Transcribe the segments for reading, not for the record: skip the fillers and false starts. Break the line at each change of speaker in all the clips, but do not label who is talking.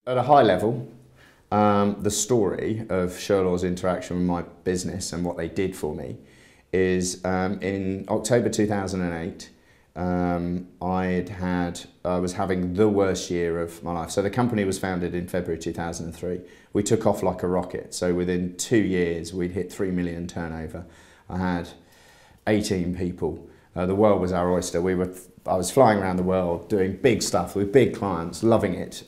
At a high level, the story of Shirlaw's interaction with my business and what they did for me is in October 2008, I was having the worst year of my life. So the company was founded in February 2003. We took off like a rocket. So within 2 years, we'd hit 3 million turnover. I had 18 people. The world was our oyster. I was flying around the world doing big stuff with big clients, loving it.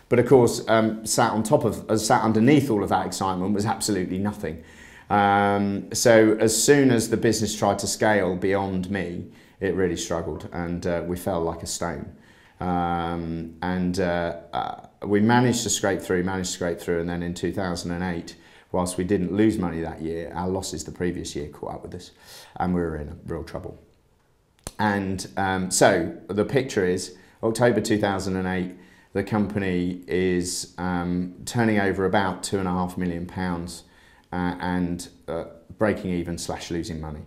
But of course, sat underneath all of that excitement was absolutely nothing. So as soon as the business tried to scale beyond me, it really struggled, and we fell like a stone. We managed to scrape through, and then in 2008, whilst we didn't lose money that year, our losses the previous year caught up with us, and we were in real trouble. And so the picture is October 2008, the company is turning over about £2.5 million and breaking even / losing money.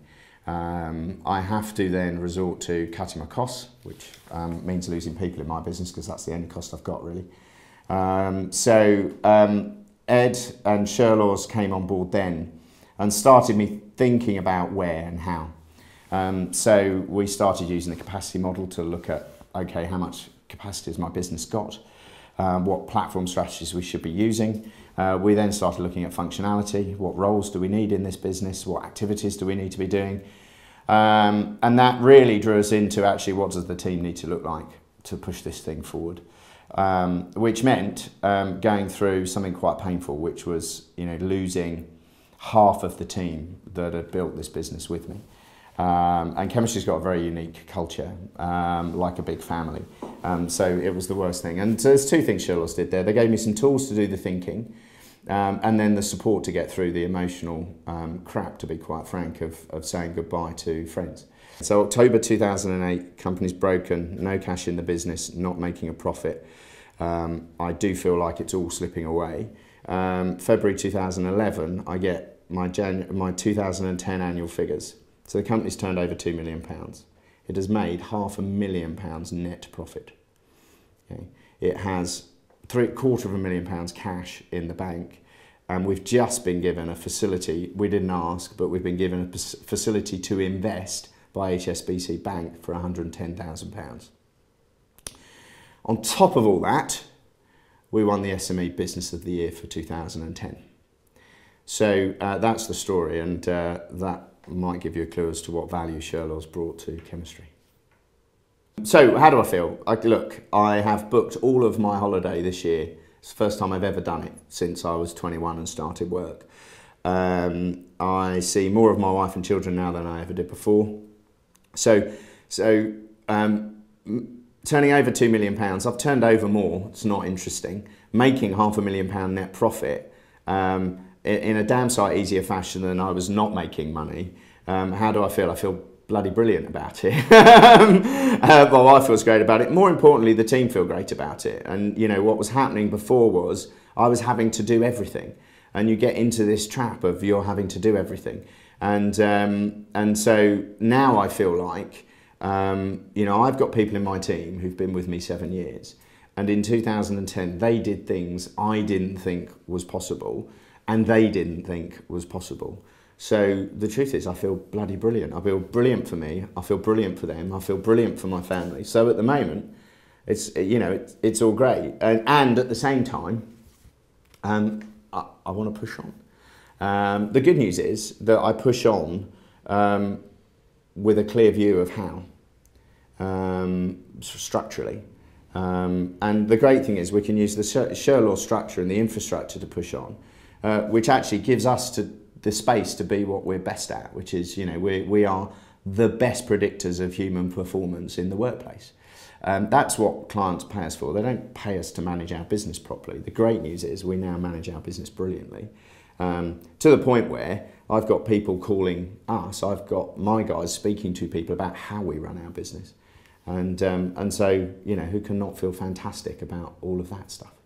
I have to then resort to cutting my costs, which means losing people in my business because that's the only cost I've got really. Ed and Shirlaw's came on board then and started me thinking about where and how. So we started using the capacity model to look at, okay, how much capacity has my business got? What platform strategies we should be using. We then started looking at functionality. What roles do we need in this business? What activities do we need to be doing? And that really drew us into actually what does the team need to look like to push this thing forward. Which meant going through something quite painful, which was losing half of the team that had built this business with me. And Chemistry's got a very unique culture, like a big family. So it was the worst thing. And so there's two things Shirlaw's did there. They gave me some tools to do the thinking, and then the support to get through the emotional crap, to be quite frank, of saying goodbye to friends. So October 2008, company's broken, no cash in the business, not making a profit. I do feel like it's all slipping away. February 2011, I get my 2010 annual figures. So the company's turned over £2 million. It has made £500,000 net profit. Okay. It has £750,000 cash in the bank, and we've just been given a facility. We didn't ask, but we've been given a facility to invest by HSBC Bank for £110,000. On top of all that, we won the SME Business of the Year for 2010. So that's the story, and that might give you a clue as to what value Shirlaw's brought to Chemistry. So how do I feel? Look, I have booked all of my holiday this year. It's the first time I've ever done it since I was 21 and started work. I see more of my wife and children now than I ever did before. So turning over £2 million, I've turned over more. It's not interesting. Making £500,000 net profit in a damn sight easier fashion than I was not making money. How do I feel? I feel bloody brilliant about it. My wife feels great about it. More importantly, the team feel great about it. And what was happening before was I was having to do everything, and you get into this trap of you're having to do everything. And so now I feel like I've got people in my team who've been with me 7 years, and in 2010 they did things I didn't think was possible, and they didn't think was possible. So the truth is I feel bloody brilliant. I feel brilliant for me, I feel brilliant for them, I feel brilliant for my family. So at the moment, it's all great. And at the same time, I want to push on. The good news is that I push on with a clear view of how, structurally. And the great thing is we can use the Shirlaw structure and the infrastructure to push on, which actually gives us the space to be what we're best at, which is, we are the best predictors of human performance in the workplace. That's what clients pay us for. They don't pay us to manage our business properly. The great news is we now manage our business brilliantly, to the point where I've got people calling us, I've got my guys speaking to people about how we run our business. And so, who can not feel fantastic about all of that stuff?